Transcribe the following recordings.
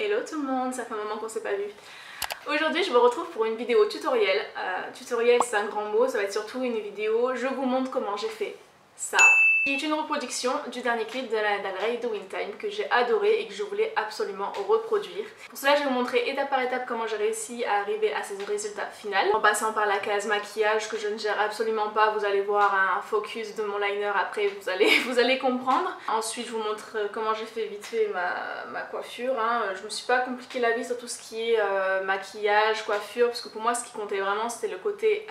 Hello tout le monde, ça fait un moment qu'on s'est pas vu. Aujourd'hui je me retrouve pour une vidéo tutoriel. Tutoriel c'est un grand mot, ça va être surtout une vidéo je vous montre comment j'ai fait ça. Qui est une reproduction du dernier clip de Lana Del Rey de Windtime que j'ai adoré et que je voulais absolument reproduire. Pour cela je vais vous montrer étape par étape comment j'ai réussi à arriver à ce résultat final. En passant par la case maquillage que je ne gère absolument pas, vous allez voir un focus de mon liner après, vous allez comprendre. Ensuite je vous montre comment j'ai fait vite fait ma coiffure. Je me suis pas compliqué la vie sur tout ce qui est maquillage, coiffure, parce que pour moi ce qui comptait vraiment c'était le côté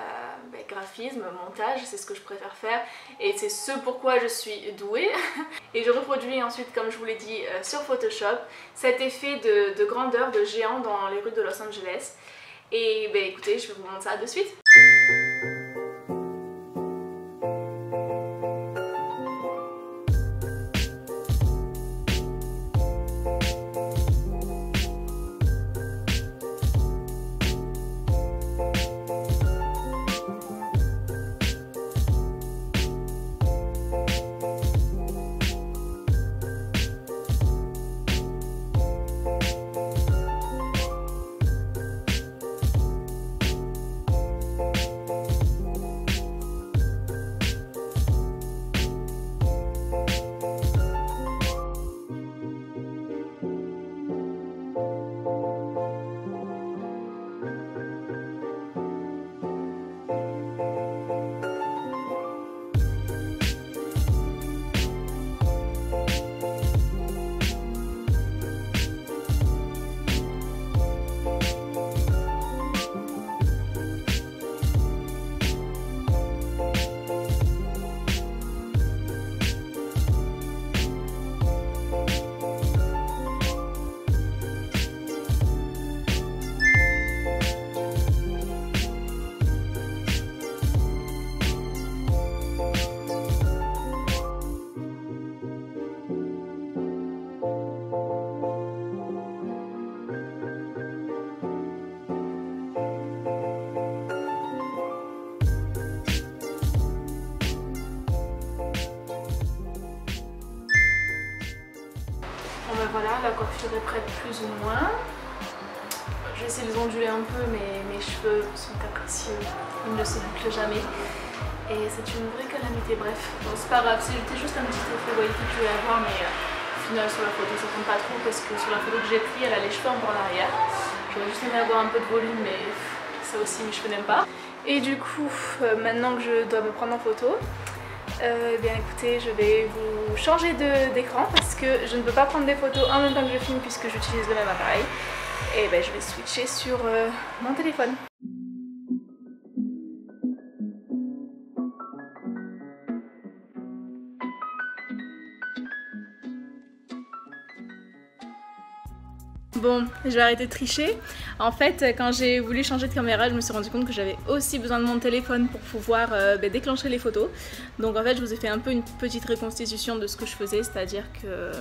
graphisme, montage, c'est ce que je préfère faire et c'est ce pourquoi je suis douée. Et je reproduis ensuite, comme je vous l'ai dit, sur Photoshop cet effet de grandeur de géant dans les rues de Los Angeles. Et écoutez, je vais vous montrer ça de suite. Voilà, la coiffure est prête plus ou moins. Je vais essayer de les onduler un peu, mais mes cheveux sont capricieux, ils ne se bouclent jamais. Et c'est une vraie calamité, bref. Bon, c'est pas grave, c'était juste un petit effet wavy que je voulais avoir, mais au final sur la photo ça compte pas trop parce que sur la photo que j'ai prise, elle a les cheveux un peu en arrière. J'aurais juste aimé avoir un peu de volume, mais ça aussi mes cheveux n'aiment pas. Et du coup, maintenant que je dois me prendre en photo, bien écoutez, je vais vous changer d'écran parce que je ne peux pas prendre des photos en même temps que je filme puisque j'utilise le même appareil. Et je vais switcher sur mon téléphone. Bon, je vais arrêter de tricher. En fait, quand j'ai voulu changer de caméra, je me suis rendu compte que j'avais aussi besoin de mon téléphone pour pouvoir déclencher les photos. Donc en fait, je vous ai fait un peu une petite reconstitution de ce que je faisais, c'est-à-dire que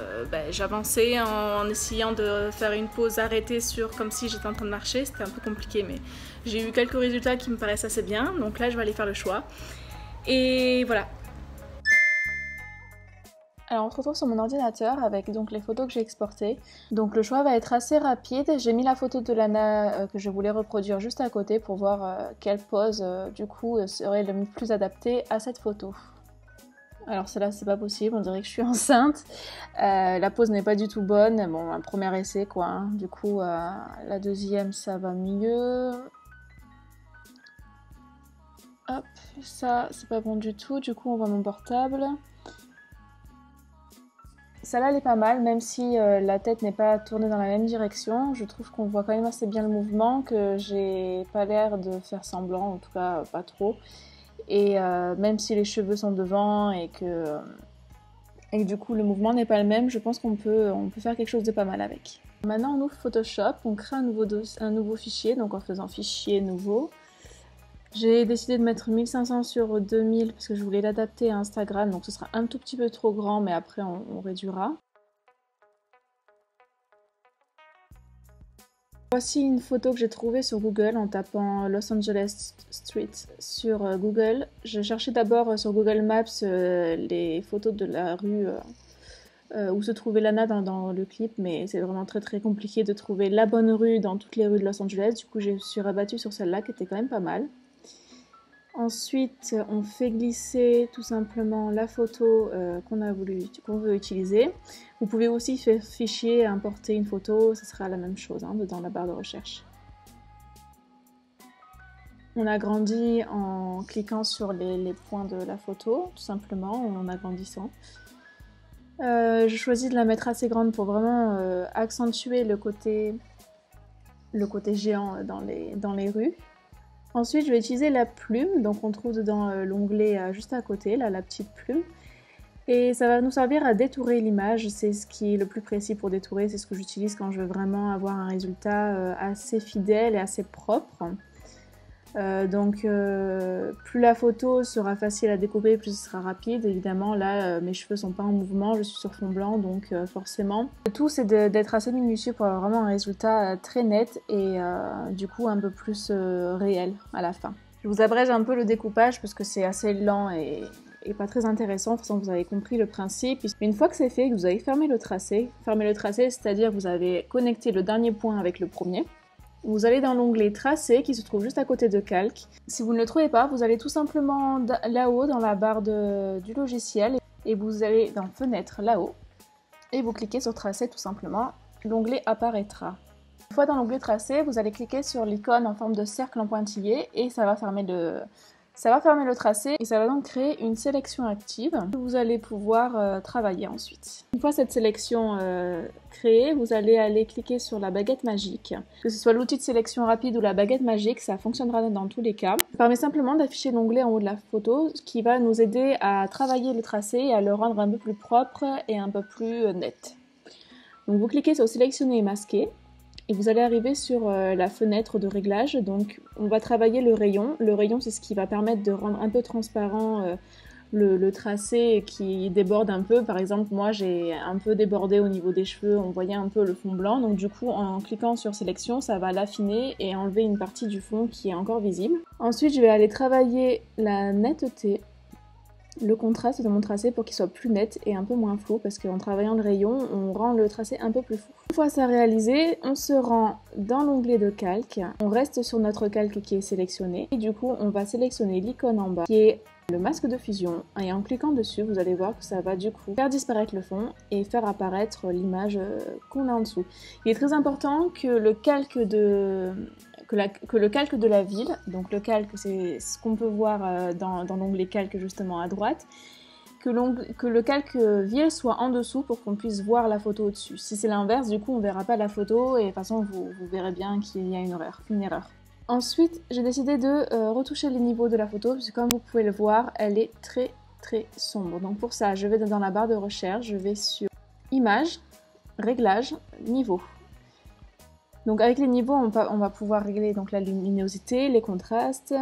j'avançais en essayant de faire une pause arrêtée comme si j'étais en train de marcher. C'était un peu compliqué, mais j'ai eu quelques résultats qui me paraissent assez bien. Donc là, je vais aller faire le choix. Et voilà. Alors on se retrouve sur mon ordinateur avec donc les photos que j'ai exportées. Donc le choix va être assez rapide. J'ai mis la photo de Lana que je voulais reproduire juste à côté pour voir quelle pose du coup serait le plus adaptée à cette photo. Alors celle-là c'est pas possible, on dirait que je suis enceinte. La pose n'est pas du tout bonne. Bon, un premier essai quoi. Hein. Du coup la deuxième ça va mieux. Hop, ça c'est pas bon du tout. Du coup on voit mon portable. Celle-là elle est pas mal, même si la tête n'est pas tournée dans la même direction. Je trouve qu'on voit quand même assez bien le mouvement, que j'ai pas l'air de faire semblant, en tout cas pas trop. Et même si les cheveux sont devant et que du coup le mouvement n'est pas le même, je pense qu'on peut faire quelque chose de pas mal avec. Maintenant on ouvre Photoshop, on crée un nouveau fichier, donc en faisant fichier nouveau. J'ai décidé de mettre 1500 sur 2000 parce que je voulais l'adapter à Instagram, donc ce sera un tout petit peu trop grand, mais après on réduira. Voici une photo que j'ai trouvée sur Google en tapant Los Angeles Street sur Google. Je cherchais d'abord sur Google Maps les photos de la rue où se trouvait Lana dans le clip, mais c'est vraiment très compliqué de trouver la bonne rue dans toutes les rues de Los Angeles. Du coup, je suis rabattue sur celle-là qui était quand même pas mal. Ensuite, on fait glisser tout simplement la photo qu'on veut utiliser. Vous pouvez aussi faire fichier, importer une photo, ce sera la même chose hein, dans la barre de recherche. On agrandit en cliquant sur les points de la photo, tout simplement, en agrandissant. Je choisis de la mettre assez grande pour vraiment accentuer le côté géant dans les rues. Ensuite, je vais utiliser la plume, donc on trouve dedans l'onglet juste à côté, là, la petite plume. Et ça va nous servir à détourer l'image, c'est ce qui est le plus précis pour détourer, c'est ce que j'utilise quand je veux vraiment avoir un résultat assez fidèle et assez propre. Plus la photo sera facile à découper, plus ce sera rapide. Évidemment, là, mes cheveux sont pas en mouvement, je suis sur fond blanc, donc forcément. Le tout, c'est d'être assez minutieux pour avoir vraiment un résultat très net et du coup un peu plus réel à la fin. Je vous abrège un peu le découpage parce que c'est assez lent et pas très intéressant. De toute façon, vous avez compris le principe. Une fois que c'est fait, que vous avez fermé le tracé, c'est-à-dire que vous avez connecté le dernier point avec le premier. Vous allez dans l'onglet Tracé qui se trouve juste à côté de Calque. Si vous ne le trouvez pas, vous allez tout simplement là-haut dans la barre du logiciel et vous allez dans Fenêtre là-haut et vous cliquez sur Tracé tout simplement. L'onglet apparaîtra. Une fois dans l'onglet Tracé, vous allez cliquer sur l'icône en forme de cercle en pointillé et ça va fermer le tracé et ça va donc créer une sélection active que vous allez pouvoir travailler ensuite. Une fois cette sélection créée, vous allez aller cliquer sur la baguette magique. Que ce soit l'outil de sélection rapide ou la baguette magique, ça fonctionnera dans tous les cas. Ça permet simplement d'afficher l'onglet en haut de la photo, ce qui va nous aider à travailler le tracé et à le rendre un peu plus propre et un peu plus net. Donc vous cliquez sur sélectionner et masquer. Et vous allez arriver sur la fenêtre de réglage, donc on va travailler le rayon. Le rayon, c'est ce qui va permettre de rendre un peu transparent le tracé qui déborde un peu. Par exemple, moi j'ai un peu débordé au niveau des cheveux, on voyait un peu le fond blanc. Donc du coup, en cliquant sur sélection, ça va l'affiner et enlever une partie du fond qui est encore visible. Ensuite, je vais aller travailler la netteté, le contraste de mon tracé pour qu'il soit plus net et un peu moins flou parce qu'en travaillant le rayon, on rend le tracé un peu plus flou. Une fois ça réalisé, on se rend dans l'onglet de calque, on reste sur notre calque qui est sélectionné et du coup on va sélectionner l'icône en bas qui est le masque de fusion et en cliquant dessus vous allez voir que ça va du coup faire disparaître le fond et faire apparaître l'image qu'on a en dessous. Il est très important que le calque de la ville, donc le calque c'est ce qu'on peut voir dans l'onglet calque justement à droite, que le calque ville soit en dessous pour qu'on puisse voir la photo au-dessus. Si c'est l'inverse, du coup on verra pas la photo et de toute façon vous verrez bien qu'il y a une erreur. Ensuite, j'ai décidé de retoucher les niveaux de la photo, puisque comme vous pouvez le voir, elle est très sombre. Donc pour ça, je vais dans la barre de recherche, je vais sur Images, Réglages, Niveau. Donc avec les niveaux, on va pouvoir régler donc la luminosité, les contrastes,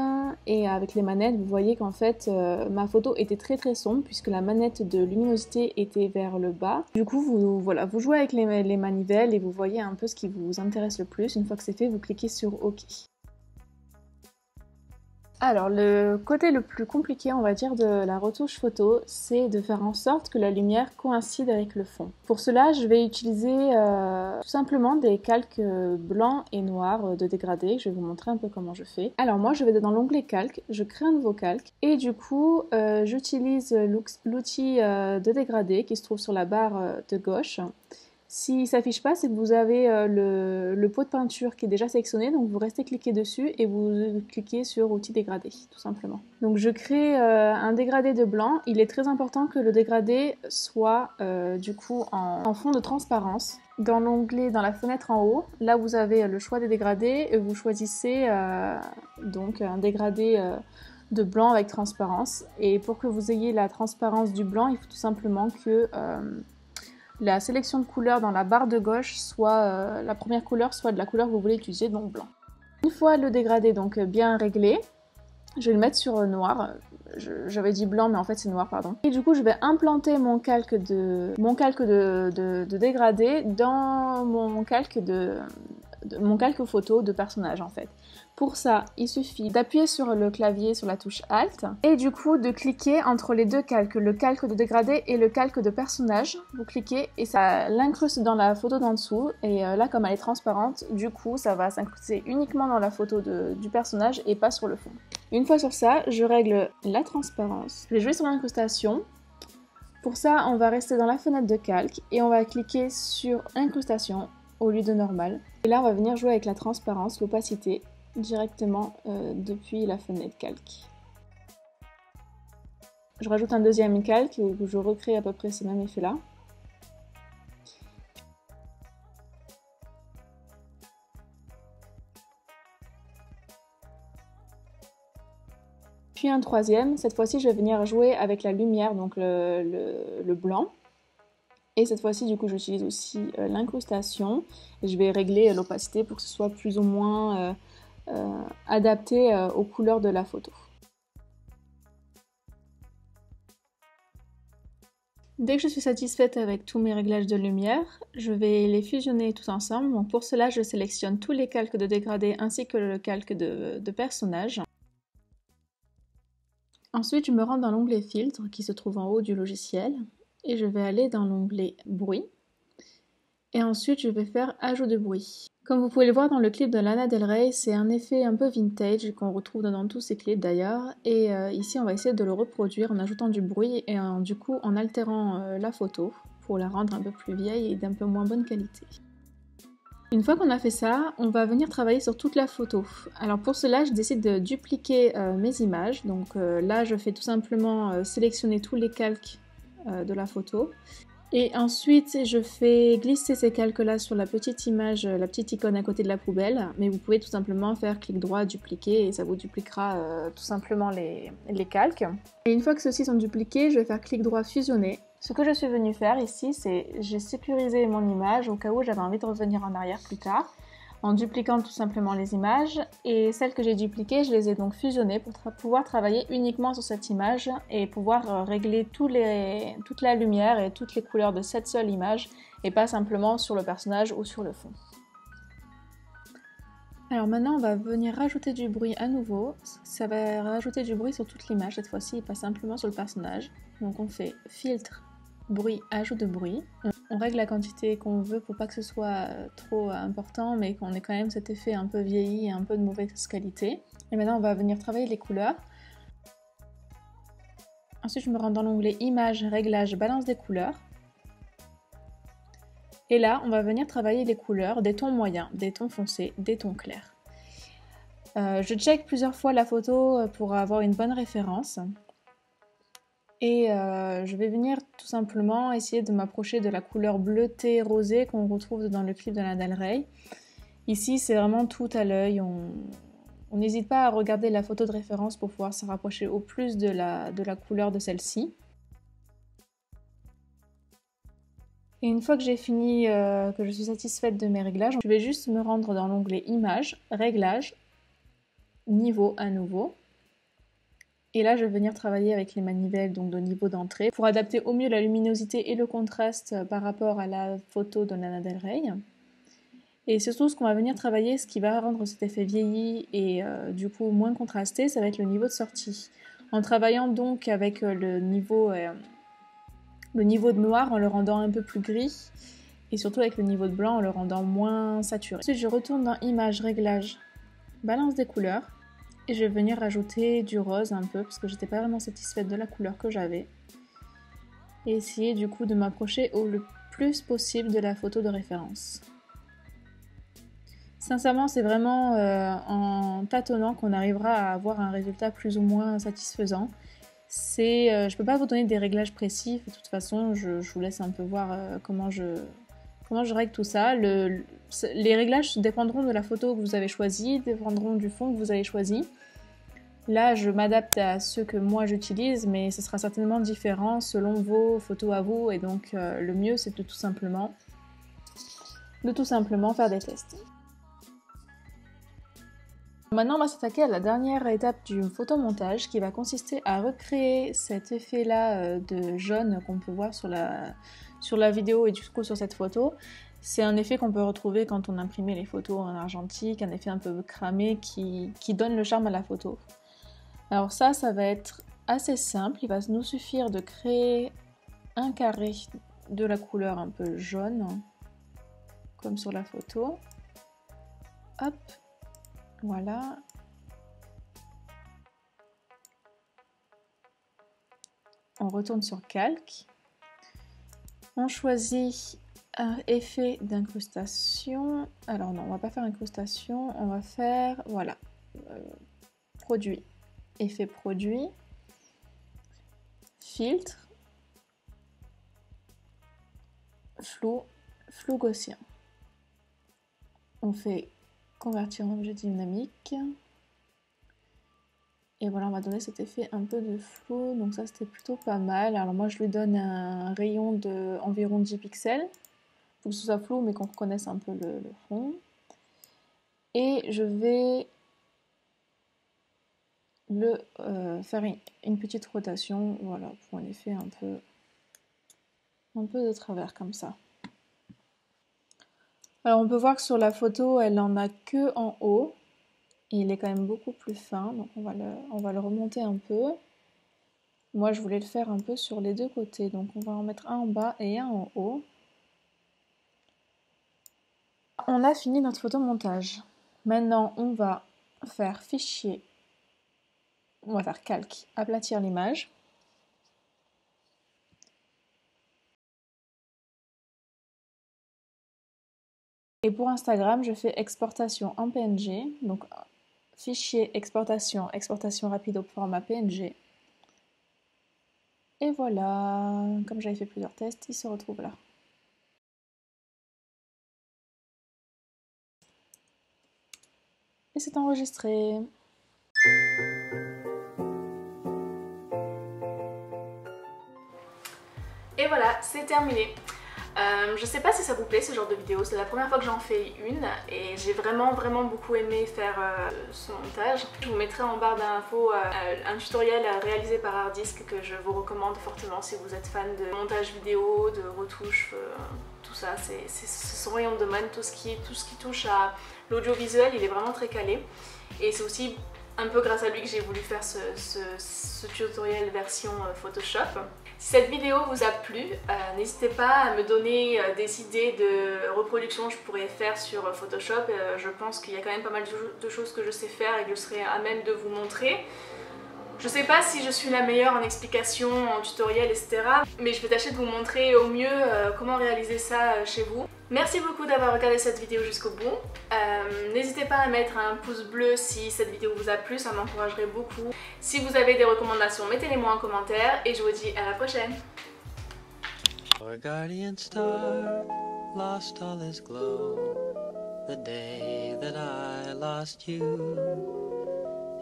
et avec les manettes, vous voyez qu'en fait, ma photo était très sombre, puisque la manette de luminosité était vers le bas. Du coup, vous jouez avec les manivelles et vous voyez un peu ce qui vous intéresse le plus. Une fois que c'est fait, vous cliquez sur OK. Alors, le côté le plus compliqué, on va dire, de la retouche photo, c'est de faire en sorte que la lumière coïncide avec le fond. Pour cela, je vais utiliser tout simplement des calques blancs et noirs de dégradé. Je vais vous montrer un peu comment je fais. Alors moi, je vais dans l'onglet calque, je crée un nouveau calque et du coup, j'utilise l'outil de dégradé qui se trouve sur la barre de gauche. S'il ne s'affiche pas, c'est que vous avez le pot de peinture qui est déjà sélectionné, donc vous restez cliquer dessus et vous cliquez sur outil dégradé, tout simplement. Donc je crée un dégradé de blanc. Il est très important que le dégradé soit du coup en fond de transparence. Dans l'onglet, dans la fenêtre en haut, là vous avez le choix des dégradés et vous choisissez donc un dégradé de blanc avec transparence. Et pour que vous ayez la transparence du blanc, il faut tout simplement que la sélection de couleurs dans la barre de gauche soit la première couleur soit de la couleur que vous voulez utiliser, donc blanc. Une fois le dégradé donc bien réglé, je vais le mettre sur noir. J'avais dit blanc mais en fait c'est noir, pardon. Et du coup je vais implanter mon calque de dégradé dans mon calque mon calque photo de personnage en fait. Pour ça, il suffit d'appuyer sur le clavier sur la touche Alt et du coup de cliquer entre les deux calques, le calque de dégradé et le calque de personnage. Vous cliquez et ça l'incruste dans la photo d'en dessous et là comme elle est transparente, du coup ça va s'incruster uniquement dans la photo du personnage et pas sur le fond. Une fois sur ça, je règle la transparence. Je vais jouer sur l'incrustation. Pour ça, on va rester dans la fenêtre de calque et on va cliquer sur incrustation au lieu de normal. Et là, on va venir jouer avec la transparence, l'opacité, directement depuis la fenêtre calque. Je rajoute un deuxième calque où je recrée à peu près ce même effet là. Puis un troisième, cette fois-ci je vais venir jouer avec la lumière, donc le blanc. Et cette fois-ci du coup j'utilise aussi l'incrustation. Et je vais régler l'opacité pour que ce soit plus ou moins adapté aux couleurs de la photo. Dès que je suis satisfaite avec tous mes réglages de lumière, je vais les fusionner tous ensemble. Donc pour cela je sélectionne tous les calques de dégradé ainsi que le calque de personnage. Ensuite, je me rends dans l'onglet Filtre qui se trouve en haut du logiciel et je vais aller dans l'onglet Bruit. Et ensuite, je vais faire Ajout de bruit. Comme vous pouvez le voir dans le clip de Lana Del Rey, c'est un effet un peu vintage qu'on retrouve dans tous ses clips d'ailleurs. Et ici, on va essayer de le reproduire en ajoutant du bruit et du coup en altérant la photo pour la rendre un peu plus vieille et d'un peu moins bonne qualité. Une fois qu'on a fait ça, on va venir travailler sur toute la photo. Alors pour cela, je décide de dupliquer mes images. Donc là, je fais tout simplement sélectionner tous les calques de la photo. Et ensuite, je fais glisser ces calques-là sur la petite image, la petite icône à côté de la poubelle. Mais vous pouvez tout simplement faire clic droit, dupliquer, et ça vous dupliquera tout simplement les calques. Et une fois que ceux-ci sont dupliqués, je vais faire clic droit, fusionner. Ce que je suis venue faire ici, c'est j'ai sécurisé mon image au cas où j'avais envie de revenir en arrière plus tard, en dupliquant tout simplement les images, et celles que j'ai dupliquées, je les ai donc fusionnées pour pouvoir travailler uniquement sur cette image et pouvoir régler toute la lumière et toutes les couleurs de cette seule image, et pas simplement sur le personnage ou sur le fond. Alors maintenant, on va venir rajouter du bruit à nouveau. Ça va rajouter du bruit sur toute l'image cette fois-ci et pas simplement sur le personnage. Donc on fait filtre, bruit, ajout de bruit. On règle la quantité qu'on veut pour pas que ce soit trop important, mais qu'on ait quand même cet effet un peu vieilli et un peu de mauvaise qualité. Et maintenant, on va venir travailler les couleurs. Ensuite, je me rends dans l'onglet Images, Réglages, Balance des couleurs. Et là, on va venir travailler les couleurs, des tons moyens, des tons foncés, des tons clairs. Je check plusieurs fois la photo pour avoir une bonne référence. Et je vais venir tout simplement essayer de m'approcher de la couleur bleutée rosée qu'on retrouve dans le clip de Lana Del Rey. Ici, c'est vraiment tout à l'œil. On n'hésite pas à regarder la photo de référence pour pouvoir se rapprocher au plus de la couleur de celle-ci. Et une fois que j'ai fini, que je suis satisfaite de mes réglages, je vais juste me rendre dans l'onglet Images, Réglages, Niveau à nouveau. Et là, je vais venir travailler avec les manivelles donc de niveau d'entrée pour adapter au mieux la luminosité et le contraste par rapport à la photo de Lana Del Rey. Et surtout, ce qu'on va venir travailler, ce qui va rendre cet effet vieilli et du coup moins contrasté, ça va être le niveau de sortie. En travaillant donc avec le niveau de noir en le rendant un peu plus gris et surtout avec le niveau de blanc en le rendant moins saturé. Ensuite, je retourne dans Images, Réglages, Balance des couleurs. Et je vais venir rajouter du rose un peu parce que j'étais pas vraiment satisfaite de la couleur que j'avais. Et essayer du coup de m'approcher le plus possible de la photo de référence. Sincèrement, c'est vraiment en tâtonnant qu'on arrivera à avoir un résultat plus ou moins satisfaisant. Je peux pas vous donner des réglages précis, de toute façon je vous laisse un peu voir comment je règle tout ça. Les réglages dépendront de la photo que vous avez choisie, dépendront du fond que vous avez choisi. Là, je m'adapte à ceux que moi j'utilise, mais ce sera certainement différent selon vos photos à vous. Et donc, le mieux, c'est de tout simplement faire des tests. Maintenant, on va s'attaquer à la dernière étape du photomontage qui va consister à recréer cet effet-là de jaune qu'on peut voir sur la vidéo et du coup sur cette photo. C'est un effet qu'on peut retrouver quand on imprimait les photos en argentique, un effet un peu cramé qui donne le charme à la photo. Alors ça va être assez simple, il va nous suffire de créer un carré de la couleur un peu jaune, comme sur la photo. Hop, voilà. On retourne sur calque. On choisit un effet d'incrustation. Alors non, on va pas faire incrustation, on va faire, voilà, produit. Effet produit. Filtre. Flou gaussien. On fait convertir en objet dynamique. Et voilà, on va donner cet effet un peu de flou, donc ça c'était plutôt pas mal. Alors moi je lui donne un rayon de environ 10 pixels, pour que ce soit flou mais qu'on reconnaisse un peu le fond. Et je vais faire une petite rotation, voilà, pour un effet un peu de travers comme ça. Alors on peut voir que sur la photo, elle en a que en haut. Et il est quand même beaucoup plus fin, donc on va le remonter un peu. Moi, je voulais le faire un peu sur les deux côtés, donc on va en mettre un en bas et un en haut. On a fini notre photomontage. Maintenant, on va faire fichier, on va faire calque, aplatir l'image. Et pour Instagram, je fais exportation en PNG, donc fichier exportation rapide au format PNG. Et voilà, comme j'avais fait plusieurs tests, il se retrouve là. Et c'est enregistré. Et voilà, c'est terminé. Je sais pas si ça vous plaît ce genre de vidéo, c'est la première fois que j'en fais une et j'ai vraiment beaucoup aimé faire ce montage. Je vous mettrai en barre d'infos un tutoriel réalisé par Hardisk que je vous recommande fortement si vous êtes fan de montage vidéo, de retouches, tout ça, c'est son rayon de domaine, tout ce qui touche à l'audiovisuel, il est vraiment très calé et c'est aussi un peu grâce à lui que j'ai voulu faire ce tutoriel version Photoshop. Si cette vidéo vous a plu, n'hésitez pas à me donner des idées de reproduction que je pourrais faire sur Photoshop. Je pense qu'il y a quand même pas mal de choses que je sais faire et que je serai à même de vous montrer. Je sais pas si je suis la meilleure en explication, en tutoriel, etc. Mais je vais tâcher de vous montrer au mieux comment réaliser ça chez vous. Merci beaucoup d'avoir regardé cette vidéo jusqu'au bout. N'hésitez pas à mettre un pouce bleu si cette vidéo vous a plu, ça m'encouragerait beaucoup. Si vous avez des recommandations, mettez-les-moi en commentaire et je vous dis à la prochaine. Our guardian star lost all his glow the day that I lost you.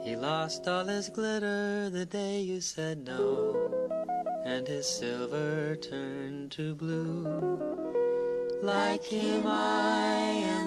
He lost all his glitter the day you said no, and his silver turned to blue. Like him I am